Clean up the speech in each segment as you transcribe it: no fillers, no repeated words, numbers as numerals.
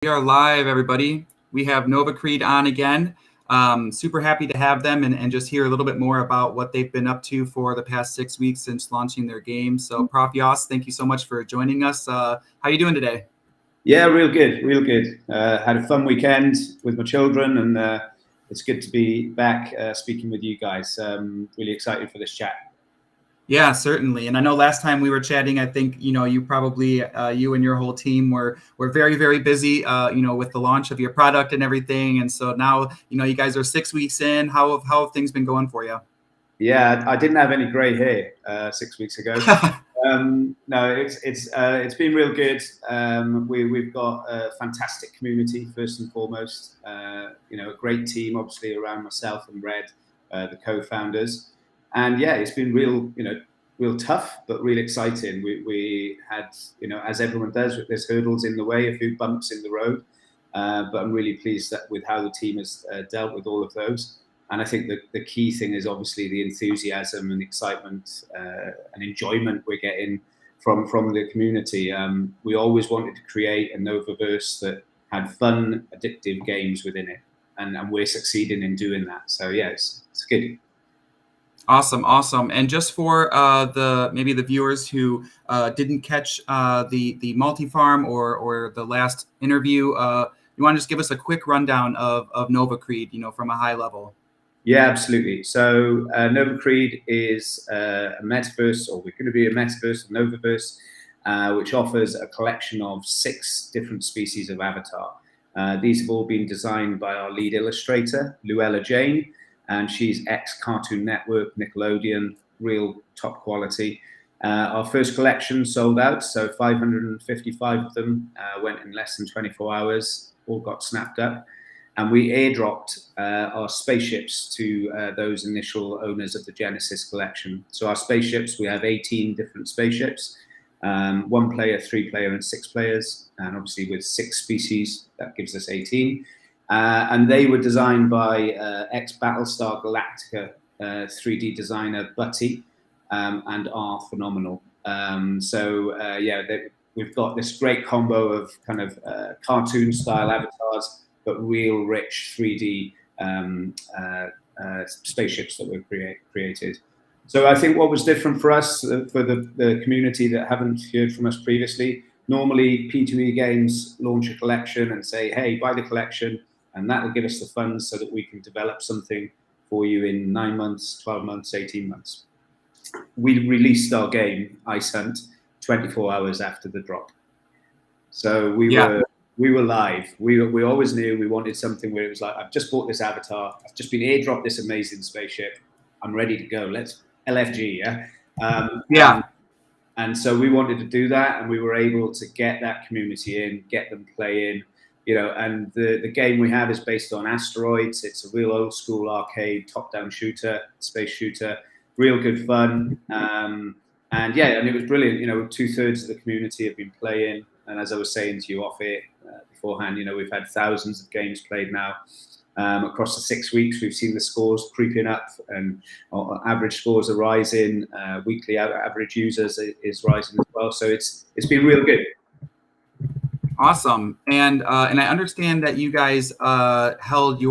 We are live, everybody. We have NovaCreed on again. Super happy to have them and just hear a little bit more about what they've been up to for the past 6 weeks since launching their game. So, Prof. Yoss, thank you so much for joining us. How are you doing today? Yeah, real good, real good. Had a fun weekend with my children, and it's good to be back speaking with you guys. Really excited for this chat. Yeah, certainly. And I know last time we were chatting, I think, you probably, you and your whole team were very, very busy, with the launch of your product and everything. And so now, you guys are 6 weeks in. How have things been going for you? Yeah, I didn't have any gray hair 6 weeks ago. No, it's been real good. We've got a fantastic community, first and foremost. A great team, obviously, around myself and Red, the co-founders. And yeah, it's been real tough, but real exciting. We had, as everyone does, there's hurdles in the way, a few bumps in the road. But I'm really pleased with how the team has dealt with all of those. And I think the key thing is obviously the enthusiasm and excitement and enjoyment we're getting from the community. We always wanted to create a Novaverse that had fun, addictive games within it. And we're succeeding in doing that. So yeah, it's good. Awesome. And just for maybe the viewers who didn't catch the multi-farm or the last interview, you want to just give us a quick rundown of NovaCreed, from a high level? Yeah, absolutely. So NovaCreed is a metaverse, or we're going to be a metaverse, a Novaverse, which offers a collection of 6 different species of avatar. These have all been designed by our lead illustrator, Luella Jane, and she's ex-Cartoon Network, Nickelodeon, real top quality. Our first collection sold out, so 555 of them went in less than 24 hours, all got snapped up. And we airdropped our spaceships to those initial owners of the Genesis collection. So our spaceships, we have 18 different spaceships, 1 player, 3 player, and 6 players. And obviously with 6 species, that gives us 18. And they were designed by ex-Battlestar Galactica 3D designer Butty, and are phenomenal. We've got this great combo of kind of cartoon-style avatars, but real rich 3D spaceships that were created. So I think what was different for us, for the community that haven't heard from us previously, normally P2E games launch a collection and say, hey, buy the collection, and that will give us the funds so that we can develop something for you in 9 months, 12 months, 18 months. We released our game, Ice Hunt, 24 hours after the drop. So we were live. We always knew we wanted something where it was like, I've just bought this avatar. I've just been airdropped this amazing spaceship. I'm ready to go. Let's LFG, yeah? And so we wanted to do that, and we were able to get that community in, get them playing, and the game we have is based on asteroids. It's a real old school arcade, top-down shooter, space shooter, real good fun. And it was brilliant. 2/3 of the community have been playing. And as I was saying to you off air beforehand, we've had thousands of games played now. Across the 6 weeks, we've seen the scores creeping up, and our average scores are rising. Weekly average users is rising as well. So it's been real good. Awesome. And I understand that you guys held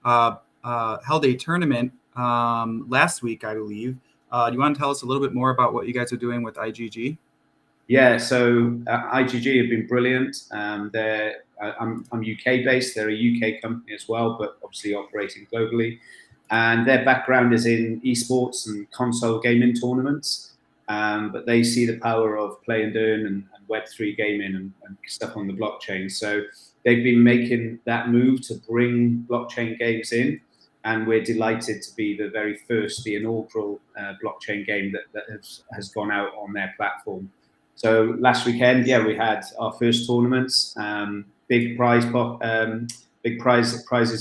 a tournament last week, I believe. Do you want to tell us a little bit more about what you guys are doing with IGG? Yeah, so IGG have been brilliant. I'm UK based. They're a UK company as well, but obviously operating globally. And their background is in esports and console gaming tournaments. But they see the power of play and earn and Web3 gaming and stuff on the blockchain. So they've been making that move to bring blockchain games in. And we're delighted to be the very first, the inaugural blockchain game that has gone out on their platform. So last weekend, we had our first tournaments, big prizes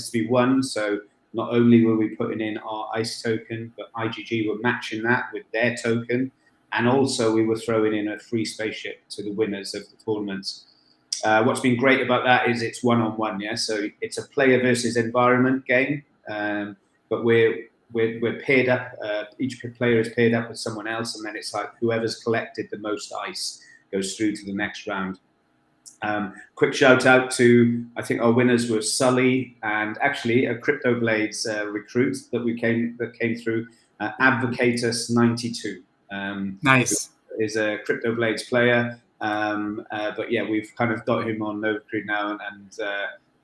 to be won. So not only were we putting in our ICE token, but IGG were matching that with their token. And also we were throwing in a free spaceship to the winners of the tournaments. What's been great about that is it's one-on-one, yeah? So it's a player versus environment game, but we're paired up, each player is paired up with someone else, and then it's like whoever's collected the most ice goes through to the next round. Quick shout out to, I think our winners were Sully and actually a CryptoBlades recruit that came through, Advocatus 92. Nice. Is a CryptoBlades player, but yeah, we've kind of got him on NovaCreed now,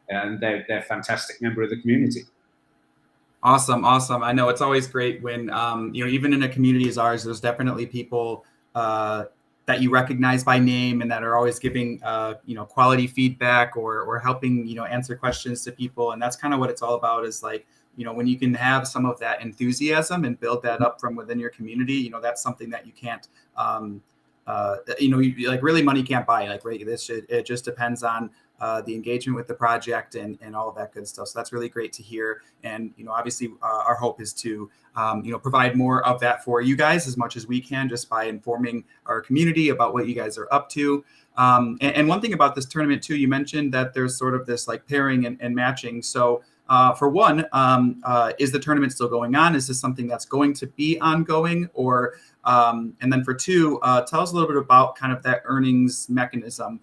and they're a fantastic member of the community. Awesome. I know it's always great when even in a community as ours, there's definitely people that you recognize by name and that are always giving quality feedback or helping answer questions to people, and that's kind of what it's all about. Is like when you can have some of that enthusiasm and build that up from within your community, that's something that you can't really money can't buy. Like right, it just depends on the engagement with the project and all of that good stuff. So that's really great to hear. And, obviously our hope is to, provide more of that for you guys as much as we can, just by informing our community about what you guys are up to. And one thing about this tournament too, you mentioned that there's sort of this like pairing and matching. So for one, is the tournament still going on? Is this something that's going to be ongoing? Or, and then for two, tell us a little bit about kind of that earnings mechanism.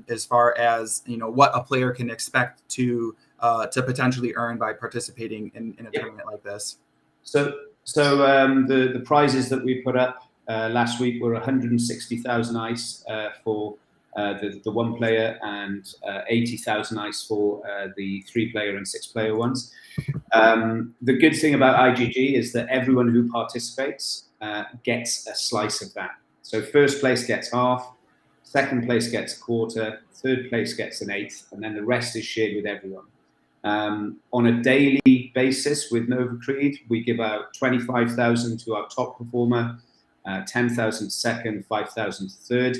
As far as what a player can expect to potentially earn by participating in a tournament like this. So the prizes that we put up last week were 160,000 ice for the one player and 80,000 ice for the 3-player and 6-player ones. The good thing about IGG is that everyone who participates gets a slice of that. So first place gets half. Second place gets a quarter, third place gets an eighth, and then the rest is shared with everyone. On a daily basis with NovaCreed, we give out 25,000 to our top performer, 10,000 second, 5,000 third.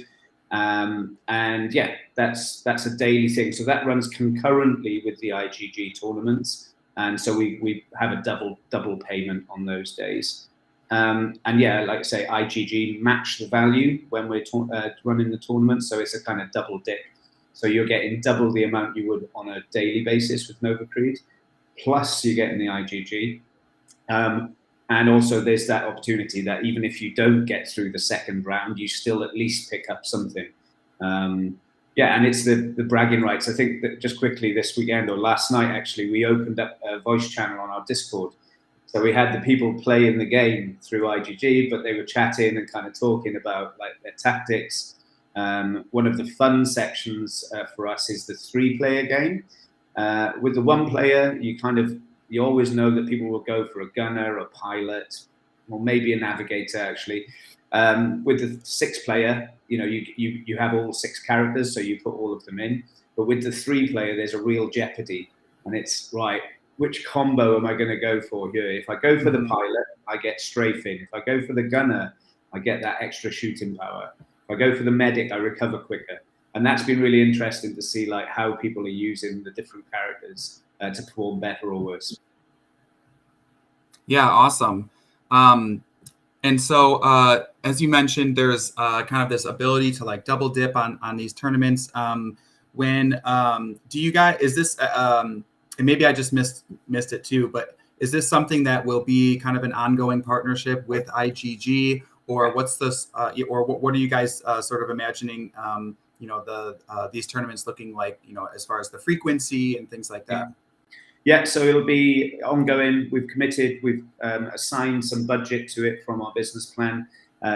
And yeah, that's a daily thing. So that runs concurrently with the IGG tournaments. And so we have a double payment on those days. And yeah, like I say, IGG match the value when we're running the tournament. So it's a kind of double dip. So you're getting double the amount you would on a daily basis with NovaCreed, plus you're getting the IGG. And also there's that opportunity that even if you don't get through the second round, you still at least pick up something. Yeah, and it's the bragging rights. I think that just quickly this weekend or last night, actually, we opened up a voice channel on our Discord. So we had the people playing the game through IGG, but they were chatting and kind of talking about like their tactics. One of the fun sections for us is the 3-player game. With the 1-player, you always know that people will go for a gunner, a pilot, or maybe a navigator actually. With the 6-player, you have all 6 characters, so you put all of them in. But with the 3-player, there's a real jeopardy, and it's right. Which combo am I going to go for here? If I go for the pilot, I get strafing. If I go for the gunner, I get that extra shooting power. If I go for the medic, I recover quicker. And that's been really interesting to see like how people are using the different characters to perform better or worse. Yeah, awesome. And so as you mentioned, there's kind of this ability to like double dip on these tournaments. When do you guys, is this and maybe I just missed it too, but is this something that will be kind of an ongoing partnership with IGG, or what's this, or what are you guys sort of imagining, these tournaments looking like, as far as the frequency and things like that? Yeah, so it'll be ongoing. We've committed, we've assigned some budget to it from our business plan.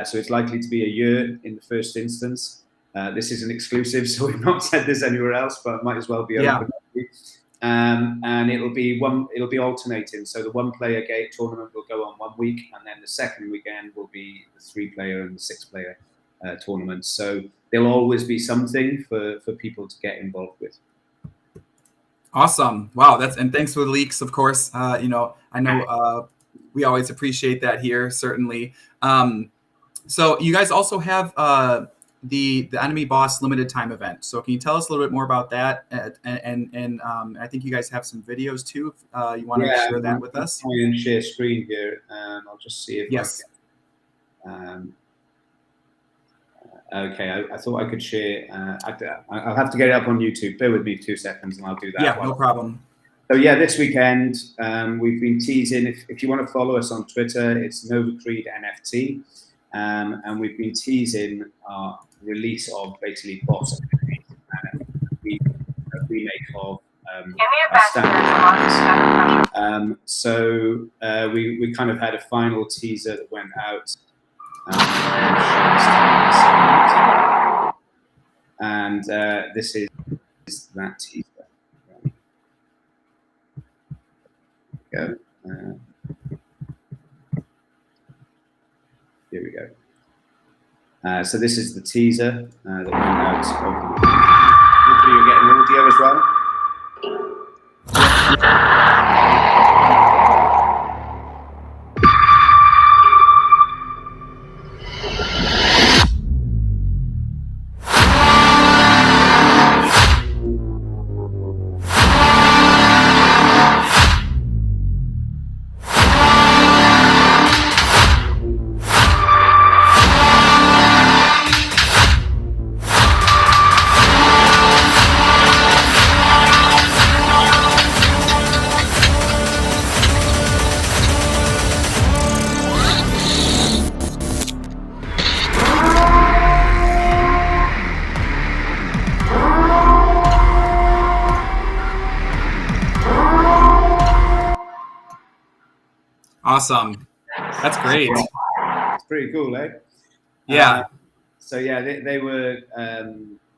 So it's likely to be a year in the first instance. This is an exclusive, so we've not said this anywhere else, but it might as well be open. And it'll be alternating. So the 1-player gate tournament will go on 1 week, and then the second weekend will be the 3-player and the 6-player tournaments. So there'll always be something for people to get involved with. Awesome! Wow, and thanks for the leaks, of course. I know we always appreciate that here, certainly. So you guys also have the Enemy Boss limited time event. So can you tell us a little bit more about that? And I think you guys have some videos too. If you want to share that with us? Try and share screen here, and I'll just see if yes. Okay, I thought I could share. I'll have to get it up on YouTube. Bear with me 2 seconds, and I'll do that. Yeah, no problem. So yeah, this weekend we've been teasing. If you want to follow us on Twitter, it's NovaCreed NFT, and we've been teasing our release of basically boss remake of our standard characters. So we kind of had a final teaser that went out. And this is that teaser. Go. Here we go. So this is the teaser that went out. Hopefully you're getting audio as well. Awesome. That's great. It's pretty cool, eh? Yeah. So yeah, they were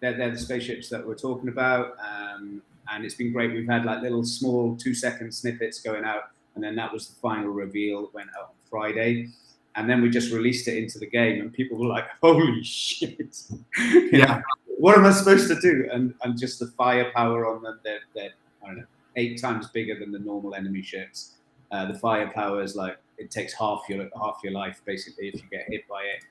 they're the spaceships that we're talking about, and it's been great. We've had like little small 2-second snippets going out, and then that was the final reveal that went out on Friday, and then we just released it into the game, and people were like, "Holy shit! Yeah. What am I supposed to do?" And just the firepower on them, they're I don't know, 8 times bigger than the normal enemy ships. The firepower is like it takes half your life basically if you get hit by it.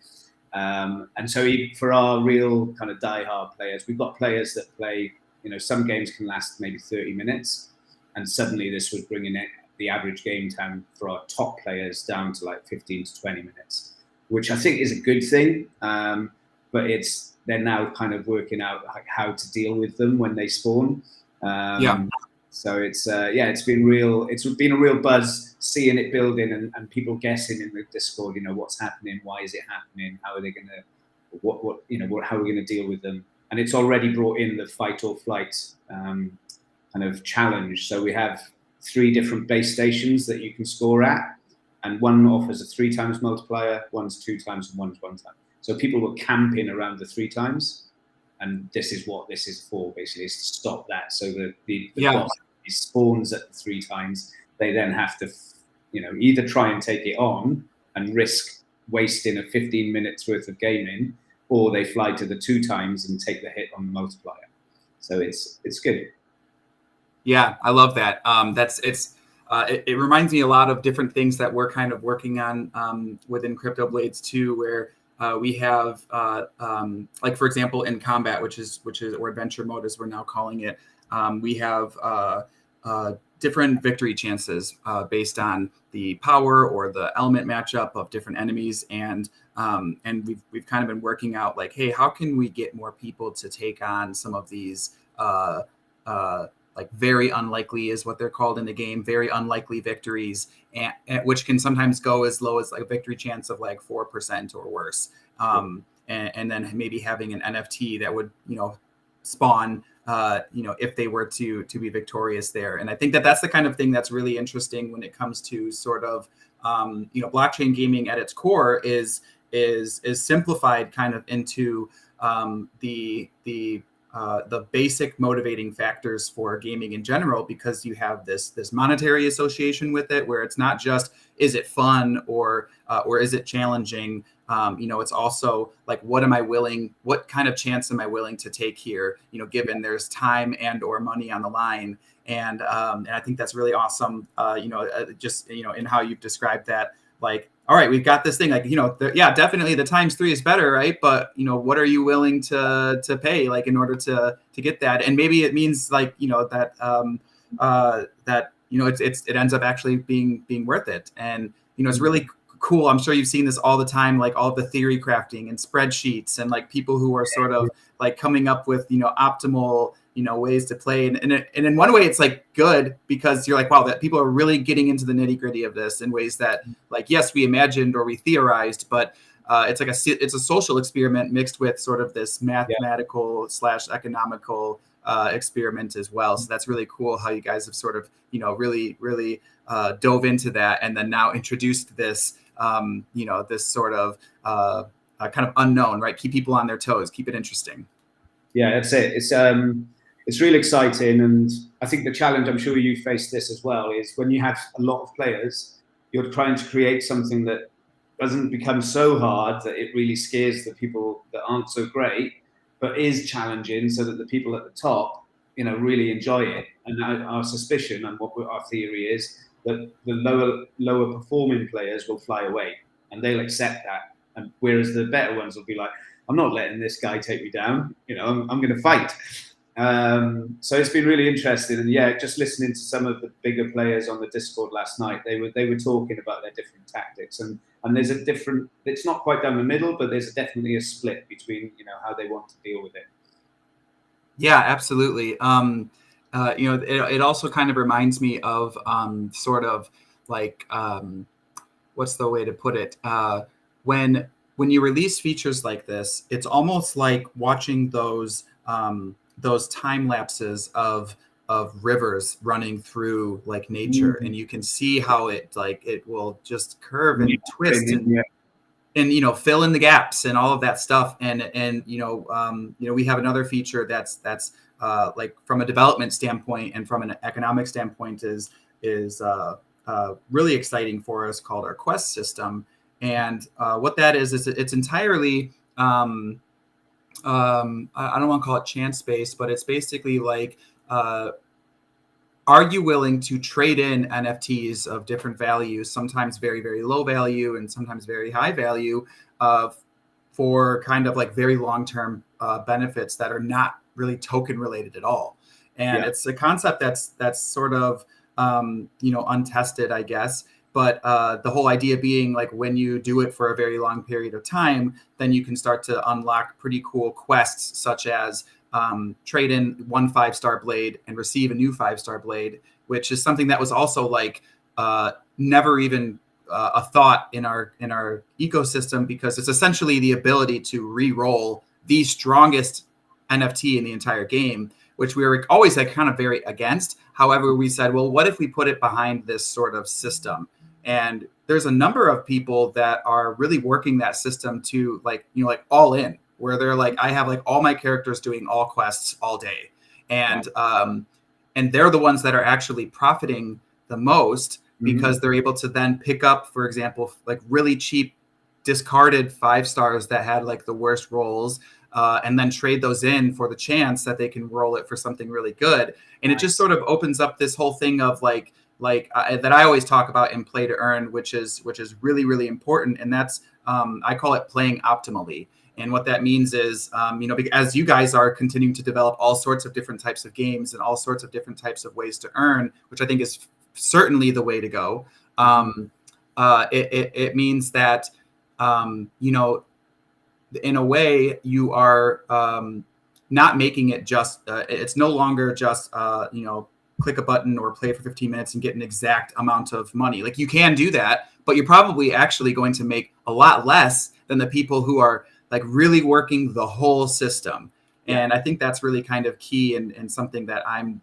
And so for our real kind of die-hard players, we've got players that play, some games can last maybe 30 minutes, and suddenly this was bringing the average game time for our top players down to like 15 to 20 minutes, which I think is a good thing. But they're now kind of working out like how to deal with them when they spawn. So it's been a real buzz seeing it building and people guessing in the Discord, what's happening, why is it happening, how are they going to, how are we going to deal with them? And it's already brought in the fight or flight kind of challenge. So we have 3 different base stations that you can score at, and one offers a 3 times multiplier, one's 2 times, and one's 1 time. So people were camping around the 3 times. And this is what this is for, basically, is to stop that. So the boss spawns at the 3 times. They then have to, either try and take it on and risk wasting a 15 minutes worth of gaming, or they fly to the 2 times and take the hit on the multiplier. So it's good. Yeah, I love that. It reminds me a lot of different things that we're kind of working on within CryptoBlades too, where we have, like for example, in combat, which is or adventure mode as we're now calling it, we have different victory chances based on the power or the element matchup of different enemies, and we've kind of been working out like, hey, how can we get more people to take on some of these like very unlikely is what they're called in the game, very unlikely victories, and which can sometimes go as low as like a victory chance of like 4% or worse. And then maybe having an NFT that would, spawn, if they were to be victorious there. And I think that's the kind of thing that's really interesting when it comes to sort of, blockchain gaming at its core is simplified kind of into the basic motivating factors for gaming in general, because you have this monetary association with it, where it's not just is it fun or is it challenging. It's also like what kind of chance am I willing to take here? Given there's time and or money on the line, and I think that's really awesome. Just in how you've described that, like, all right, we've got this thing, like, definitely the times 3 is better, right? But, what are you willing to pay, like, in order to get that? And maybe it means like, that it ends up actually being worth it. And, it's really cool. I'm sure you've seen this all the time, like all the theory crafting and spreadsheets and like people who are sort of like coming up with, optimal, ways to play. And in one way it's like good, because you're like, wow, that people are really getting into the nitty gritty of this in ways that, like, yes, we imagined or we theorized, but it's like it's a social experiment mixed with sort of this mathematical / economical experiment as well. So that's really cool how you guys have sort of, really dove into that, and then now introduced this, this sort of kind of unknown, right? Keep people on their toes, keep it interesting. Yeah, that's it. It's really exciting, and I think the challenge, I'm sure you face this as well, is when you have a lot of players, you're trying to create something that doesn't become so hard that it really scares the people that aren't so great, but is challenging so that the people at the top, really enjoy it. And our suspicion and what our theory is that the lower performing players will fly away and they'll accept that. And whereas the better ones will be like, I'm not letting this guy take me down. I'm going to fight. So it's been really interesting, and yeah, just listening to some of the bigger players on the Discord last night, they were talking about their different tactics, and there's a different. It's not quite down the middle, but there's definitely a split between how they want to deal with it. Yeah, absolutely. It also kind of reminds me of sort of like what's the way to put it? When you release features like this, it's almost like watching those time lapses of rivers running through like nature, and you can see how it will just curve and twist and fill in the gaps and all of that stuff. And we have another feature that's like from a development standpoint and from an economic standpoint is really exciting for us, called our quest system. And what that is it's entirely, I don't want to call it chance based, but it's basically like, are you willing to trade in NFTs of different values, sometimes very, very low value and sometimes very high value, for kind of like very long-term benefits that are not really token related at all? And it's a concept that's sort of, untested, I guess. But the whole idea being like when you do it for a very long period of time, then you can start to unlock pretty cool quests, such as trade in 1 5-star blade and receive a new 5-star blade, which is something that was also like never even a thought in our ecosystem, because it's essentially the ability to re-roll the strongest NFT in the entire game, which we were always like kind of very against. However, we said, well, what if we put it behind this sort of system? And there's a number of people that are really working that system to like all in, where they're like, I have like all my characters doing all quests all day. And they're the ones that are actually profiting the most, because they're able to then pick up, for example, like really cheap discarded 5 stars that had like the worst rolls, and then trade those in for the chance that they can roll it for something really good. And it just sort of opens up this whole thing of like that I always talk about in play to earn, which is really, really important. And that's, I call it playing optimally. And what that means is, as you guys are continuing to develop all sorts of different types of games and all sorts of different types of ways to earn, which I think is certainly the way to go. It means that, in a way, you are not making it just, it's no longer just, click a button or play for 15 minutes and get an exact amount of money. Like, you can do that, but you're probably actually going to make a lot less than the people who are like really working the whole system. And I think that's really kind of key, and something that I'm,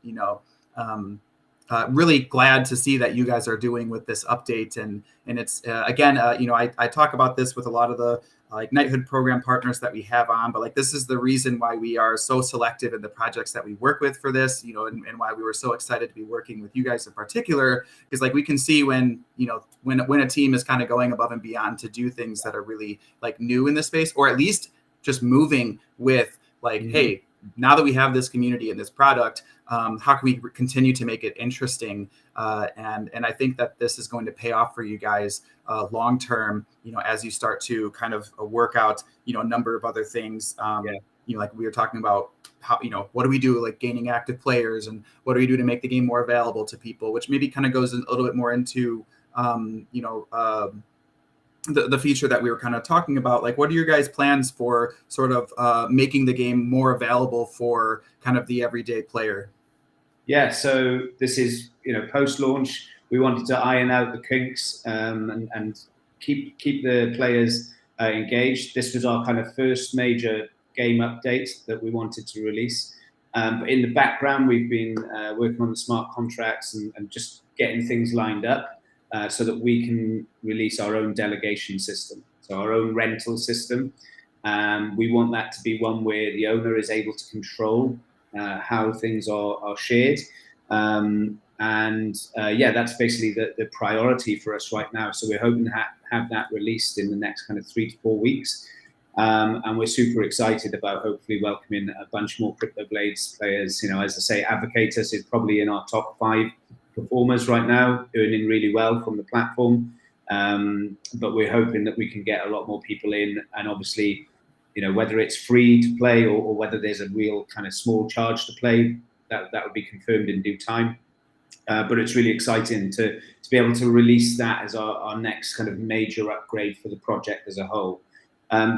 really glad to see that you guys are doing with this update. And it's, again, I talk about this with a lot of the like Knighthood program partners that we have on, but like, this is the reason why we are so selective in the projects that we work with for this, and why we were so excited to be working with you guys in particular, because like we can see when a team is kind of going above and beyond to do things that are really like new in the space, or at least just moving with like, hey, now that we have this community and this product, how can we continue to make it interesting? And I think that this is going to pay off for you guys long term, as you start to kind of work out, a number of other things. Like we were talking about, how, what do we do like gaining active players, and what do we do to make the game more available to people, which maybe kind of goes a little bit more into, the feature that we were kind of talking about. Like, what are your guys' plans for sort of making the game more available for kind of the everyday player? Yeah, so this is, post-launch, we wanted to iron out the kinks, and keep the players engaged. This was our kind of first major game update that we wanted to release. But in the background, we've been working on the smart contracts and just getting things lined up so that we can release our own delegation system, so our own rental system. We want that to be one where the owner is able to control how things are shared. That's basically the priority for us right now. So we're hoping to have that released in the next kind of 3 to 4 weeks. And we're super excited about hopefully welcoming a bunch more Cryptoblades players. You know, as I say, Advocatus is probably in our top 5 performers right now, earning really well from the platform. But we're hoping that we can get a lot more people in, and obviously, you know, whether it's free to play or whether there's a real kind of small charge to play, that would be confirmed in due time. But it's really exciting to be able to release that as our next kind of major upgrade for the project as a whole.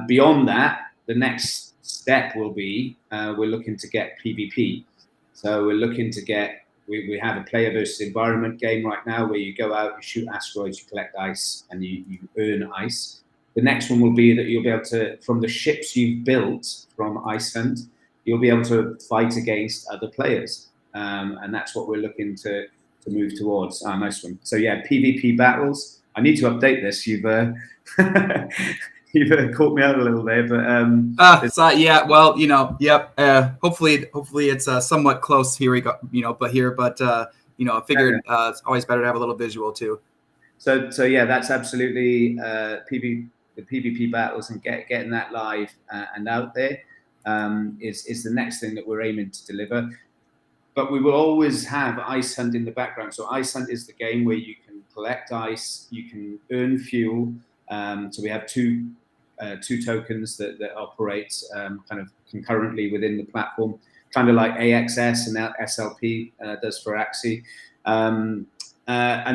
Beyond that, the next step will be we're looking to get PvP. So we're looking to get, we have a player versus environment game right now where you go out, you shoot asteroids, you collect ice, and you earn ice. The next one will be that you'll be able to, from the ships you've built from Ice Hunt, you'll be able to fight against other players. And that's what we're looking to move towards. Nice one. So yeah, PvP battles. I need to update this. You've you've caught me out a little there, but yeah. Well, you know, yep. Hopefully it's somewhat close here. We go, you know, but you know, I figured it's always better to have a little visual too. So yeah, that's absolutely the PvP battles and getting that live and out there is the next thing that we're aiming to deliver. But we will always have Ice Hunt in the background. So Ice Hunt is the game where you can collect ice, you can earn fuel. So we have two tokens that operate kind of concurrently within the platform, kind of like AXS and SLP does for Axie. And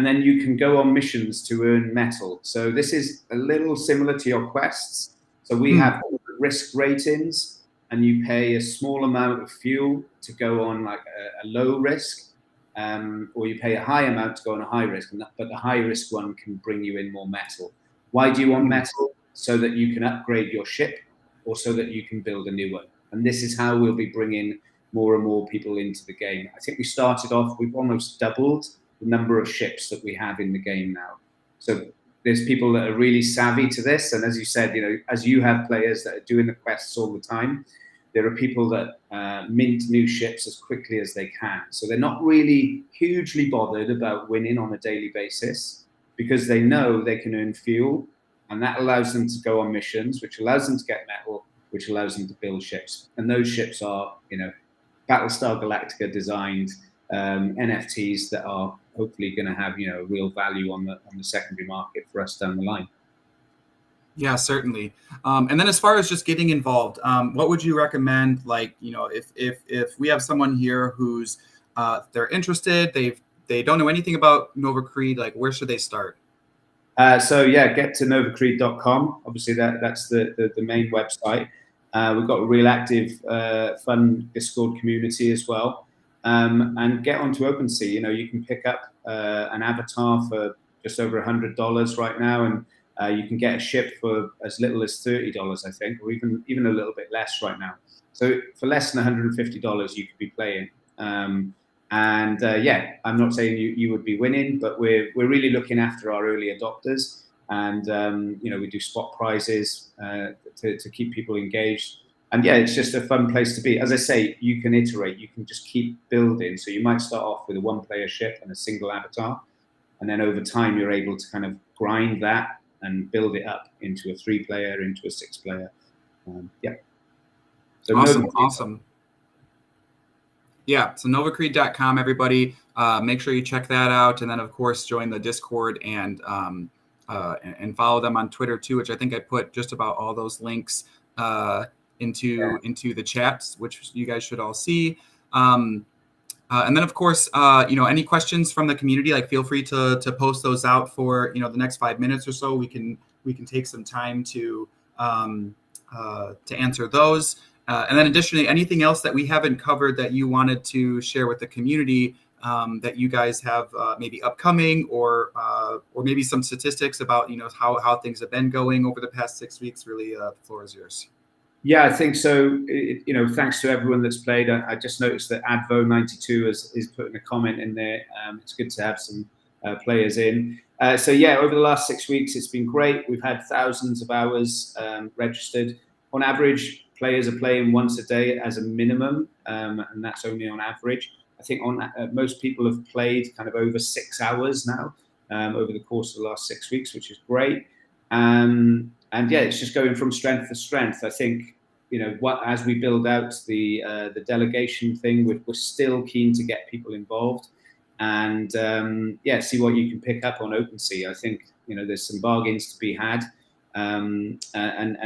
then you can go on missions to earn metal. So this is a little similar to your quests. So we have risk ratings, and you pay a small amount of fuel to go on like a low risk, or you pay a high amount to go on a high risk. But the high risk one can bring you in more metal. Why do you want metal? So that you can upgrade your ship, or so that you can build a new one. And this is how we'll be bringing more and more people into the game. I think we started off, we've almost doubled the number of ships that we have in the game now. So there's people that are really savvy to this. And as you said, you know, as you have players that are doing the quests all the time, there are people that mint new ships as quickly as they can. So they're not really hugely bothered about winning on a daily basis, because they know they can earn fuel, and that allows them to go on missions, which allows them to get metal, which allows them to build ships. And those ships are, you know, Battlestar Galactica designed NFTs that are hopefully going to have, you know, real value on the secondary market for us down the line. Yeah, certainly. And then as far as just getting involved, what would you recommend? Like, you know, if we have someone here who's they're interested, they don't know anything about NovaCreed, like where should they start? So yeah, get to NovaCreed.com. Obviously, that's the main website. We've got a real active, fun Discord community as well. And get onto OpenSea. You know, you can pick up an avatar for just over $100 right now, and you can get a ship for as little as $30, I think, or even a little bit less right now. So for less than $150, you could be playing. Yeah, I'm not saying you would be winning, but we're really looking after our early adopters, and you know, we do spot prizes to keep people engaged. And yeah, it's just a fun place to be. As I say, you can iterate, you can just keep building. So you might start off with a 1-player ship and a single avatar, and then over time you're able to kind of grind that and build it up into a 3-player, into a 6-player. Yeah. So Awesome. Yeah, so NovaCreed.com, everybody. Make sure you check that out, and then of course join the Discord and follow them on Twitter too, which I think I put just about all those links into the chats, which you guys should all see. And then of course, you know, any questions from the community, like feel free to post those out for, you know, the next 5 minutes or so. We can take some time to answer those. And then additionally, anything else that we haven't covered that you wanted to share with the community that you guys have maybe upcoming, or maybe some statistics about, you know, how things have been going over the past 6 weeks. Really, the floor is yours. Yeah, I think so. Thanks to everyone that's played. I just noticed that Advo92 is putting a comment in there. It's good to have some players in. So yeah, over the last 6 weeks, it's been great. We've had thousands of hours registered. On average, players are playing once a day as a minimum, and that's only on average. I think most people have played kind of over 6 hours now over the course of the last 6 weeks, which is great. And yeah, it's just going from strength to strength. I think, as we build out the delegation thing, we're still keen to get people involved, and see what you can pick up on OpenSea. I think there's some bargains to be had, and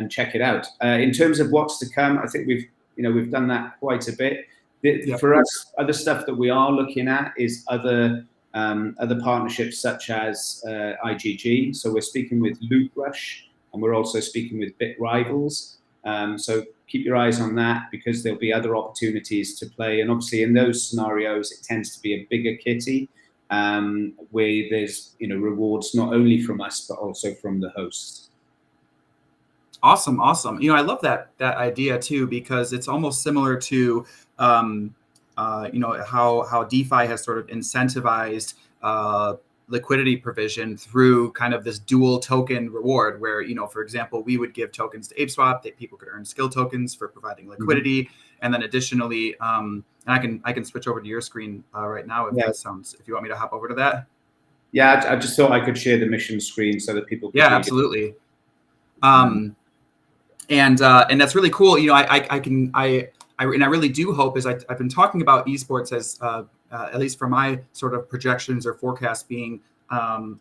check it out. In terms of what's to come, I think we've done that quite a bit. For us, other stuff that we are looking at is other partnerships such as IGG. So we're speaking with Loot Rush, and we're also speaking with Bit Rivals. So keep your eyes on that, because there'll be other opportunities to play. And obviously in those scenarios, it tends to be a bigger kitty, where there's rewards not only from us, but also from the hosts. Awesome. I love that idea too, because it's almost similar to how DeFi has sort of incentivized liquidity provision through kind of this dual token reward, where for example, we would give tokens to ApeSwap that people could earn skill tokens for providing liquidity, and then additionally, and I can switch over to your screen right now if you want me to hop over to that. Yeah, I just thought I could share the mission screen so that people could absolutely. And that's really cool. I really do hope, as I've been talking about esports as at least for my sort of projections or forecasts being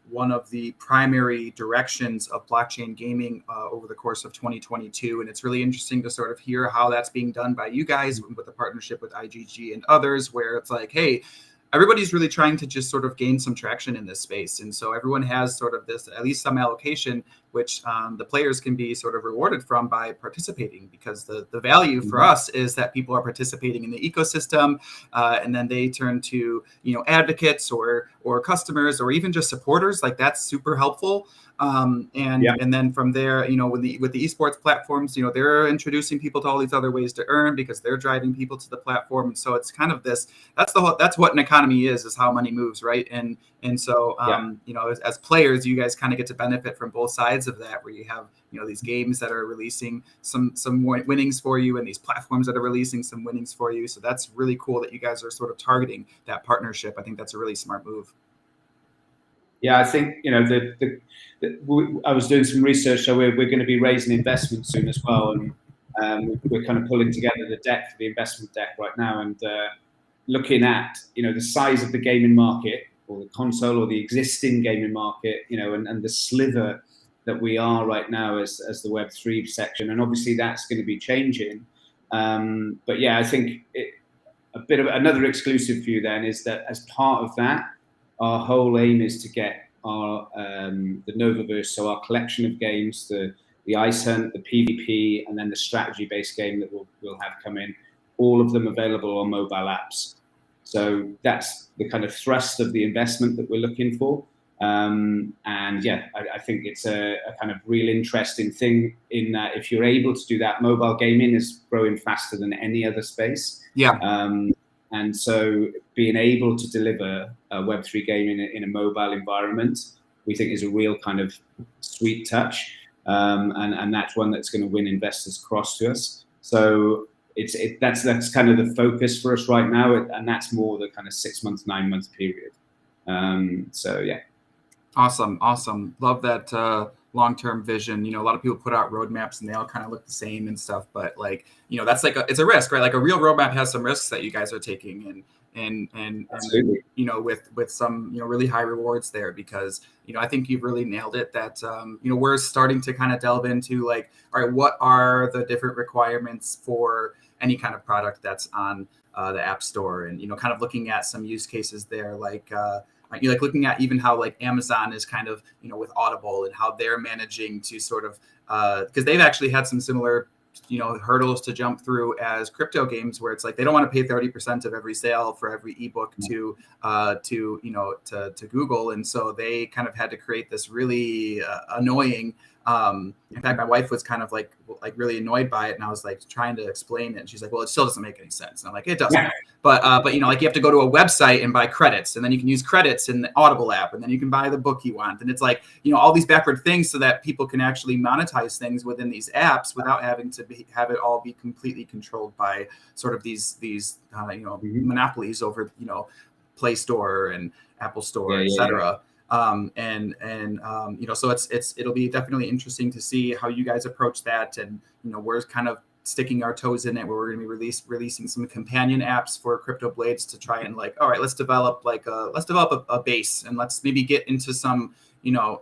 one of the primary directions of blockchain gaming over the course of 2022. And it's really interesting to sort of hear how that's being done by you guys with the partnership with IGG and others, where it's like, hey, everybody's really trying to just sort of gain some traction in this space. And so everyone has sort of this, at least some allocation, which the players can be sort of rewarded from by participating, because the value for us is that people are participating in the ecosystem, and then they turn to, advocates or customers or even just supporters. Like, that's super helpful. And then from there, with the esports platforms, they're introducing people to all these other ways to earn, because they're driving people to the platform. And so it's kind of this, that's what an economy is how money moves, right? And so, as players, you guys kind of get to benefit from both sides of that, where you have, these games that are releasing some winnings for you, and these platforms that are releasing some winnings for you. So that's really cool that you guys are sort of targeting that partnership. I think that's a really smart move. Yeah, I think, I was doing some research, so we're going to be raising investment soon as well. And we're kind of pulling together the deck for the investment deck right now, and looking at, the size of the gaming market, or the console or the existing gaming market, and the sliver that we are right now as the Web3 section. And obviously that's going to be changing. But yeah, I think a bit of another exclusive for you then is that as part of that, our whole aim is to get our the Novaverse, so our collection of games, the Ice Hunt, the PvP, and then the strategy-based game that we'll have come in, all of them available on mobile apps. So that's the kind of thrust of the investment that we're looking for. And yeah, I think it's a kind of real interesting thing in that if you're able to do that, mobile gaming is growing faster than any other space. And so being able to deliver Web3 gaming in a mobile environment, we think is a real kind of sweet touch. And that's one that's going to win investors across to us. So that's kind of the focus for us right now. And that's more the kind of 6 month, 9 month period. So yeah. Awesome. Love that long-term vision. A lot of people put out roadmaps and they all kind of look the same and stuff, but like, that's like it's a risk, right? Like a real roadmap has some risks that you guys are taking, and with some really high rewards there, because I think you've really nailed it that we're starting to kind of delve into like, all right, what are the different requirements for any kind of product that's on the App Store, and kind of looking at some use cases there, like looking at even how like Amazon is kind of, with Audible, and how they're managing to sort of, because they've actually had some similar, hurdles to jump through as crypto games, where it's like they don't want to pay 30% of every sale for every ebook to Google. And so they kind of had to create this really annoying In fact, my wife was kind of like really annoyed by it, and I was like trying to explain it, and she's like, well, it still doesn't make any sense. And I'm like, it doesn't. Yeah. But you know, like you have to go to a website and buy credits, and then you can use credits in the Audible app, and then you can buy the book you want. And it's like, you know, all these backward things so that people can actually monetize things within these apps without having to have it all be completely controlled by sort of these you know, monopolies over, you know, Play Store and Apple Store, etc. You know, so it'll be definitely interesting to see how you guys approach that, and you know, we're kind of sticking our toes in it, where we're going to be releasing some companion apps for CryptoBlades to try and like, all right, let's develop a base, and let's maybe get into some, you know,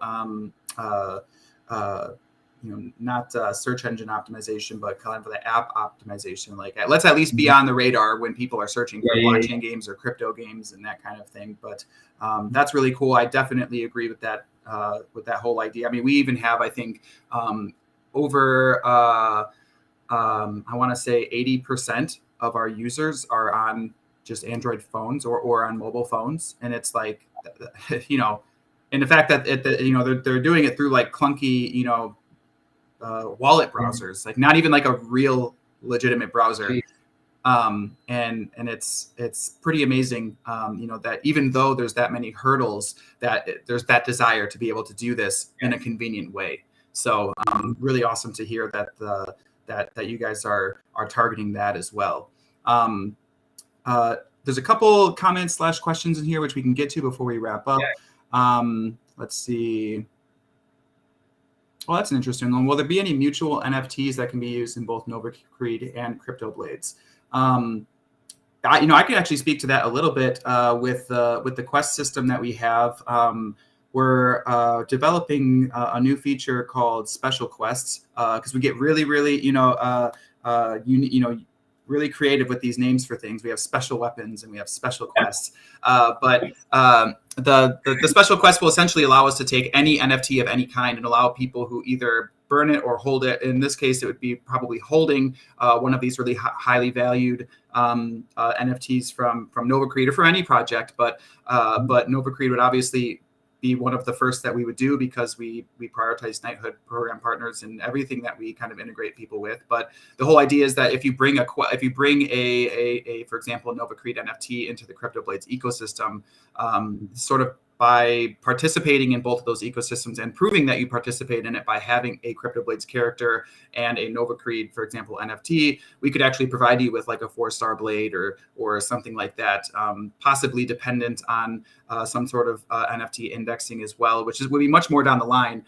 you know, not search engine optimization, but kind of the app optimization. Like, let's at least be on the radar when people are searching for blockchain games or crypto games and that kind of thing. But that's really cool. I definitely agree with that whole idea. I mean, we even have, I think, over I want to say 80% of our users are on just Android phones or on mobile phones, and it's like, you know, and the fact that you know, they're doing it through like clunky, you know, wallet browsers, like not even like a real legitimate browser. And it's pretty amazing, you know, that even though there's that many hurdles, that there's that desire to be able to do this in a convenient way. So really awesome to hear that that you guys are targeting that as well. There's a couple comments / questions in here which we can get to before we wrap up. Let's see. Well, that's an interesting one. Will there be any mutual NFTs that can be used in both NovaCreed and CryptoBlades? You know, I could actually speak to that a little bit with the quest system that we have. We're developing a new feature called special quests, because we get really, you know, really creative with these names for things. We have special weapons and we have special quests, but the special quest will essentially allow us to take any NFT of any kind and allow people who either burn it or hold it. In this case, it would be probably holding one of these really highly valued NFTs from NovaCreed or for any project, but NovaCreed would obviously be one of the first that we would do, because we prioritize Knighthood program partners and everything that we kind of integrate people with. But the whole idea is that if you bring a for example, a NovaCreed NFT into the CryptoBlades ecosystem, sort of by participating in both of those ecosystems and proving that you participate in it by having a CryptoBlades character and a NovaCreed, for example, NFT, we could actually provide you with like a 4-star blade or something like that, possibly dependent on some sort of NFT indexing as well, which would be much more down the line,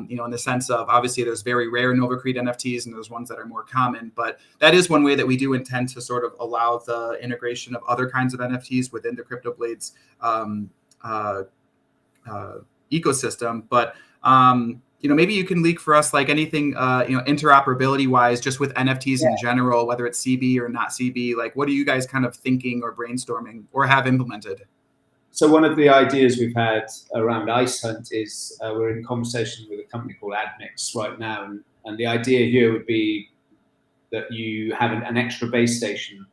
you know, in the sense of, obviously there's very rare NovaCreed NFTs and there's ones that are more common, but that is one way that we do intend to sort of allow the integration of other kinds of NFTs within the CryptoBlades ecosystem. But you know, maybe you can leak for us like anything, you know, interoperability wise, just with NFTs in general, whether it's CB or not CB. Like, what are you guys kind of thinking or brainstorming or have implemented? So one of the ideas we've had around Ice Hunt is we're in conversation with a company called AdMix right now, and the idea here would be that you have an extra base station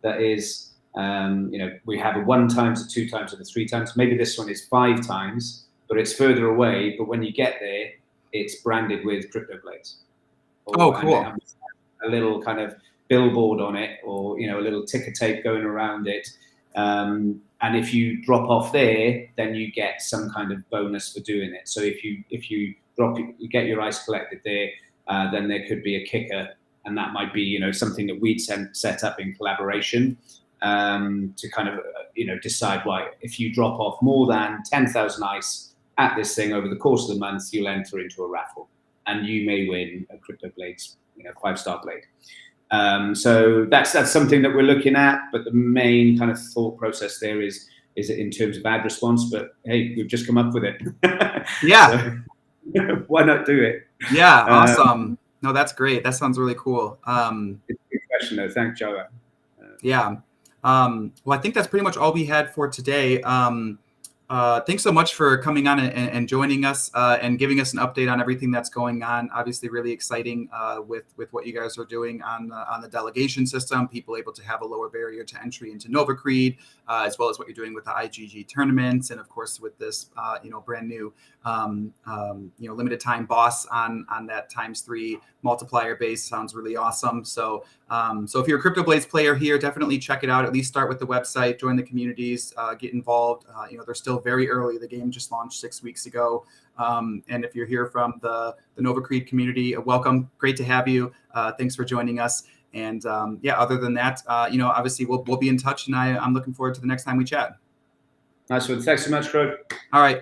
that is, you know, we have a 1 times, a 2 times, and a 3 times. Maybe this one is 5 times, but it's further away. But when you get there, it's branded with CryptoBlades. Oh, cool. A little kind of billboard on it, or, you know, a little ticker tape going around it. And if you drop off there, then you get some kind of bonus for doing it. So if you get your ice collected there, then there could be a kicker, and that might be, you know, something that we'd set up in collaboration to kind of, you know, decide why if you drop off more than 10,000 ice at this thing over the course of the month, you'll enter into a raffle, and you may win a CryptoBlades, you know, 5-star blade. So that's something that we're looking at, but the main kind of thought process there is it in terms of ad response. But hey, we've just come up with it. Yeah. So, why not do it? Yeah, awesome. No, that's great. That sounds really cool. It's a good question, though. Thanks, Joa. Yeah. Well, I think that's pretty much all we had for today. thanks so much for coming on and joining us and giving us an update on everything that's going on. Obviously, really exciting with what you guys are doing on the delegation system. People able to have a lower barrier to entry into NovaCreed, as well as what you're doing with the IGG tournaments, and of course with this brand new limited time boss on that ×3 multiplier base. Sounds really awesome. So if you're a CryptoBlades player here, definitely check it out. At least start with the website, join the communities, get involved. They're still very early. The game just launched 6 weeks ago. And if you're here from the NovaCreed community, welcome. Great to have you. Thanks for joining us. And other than that, obviously we'll be in touch, and I'm looking forward to the next time we chat. Nice one. Thanks so much, Kroge. All right.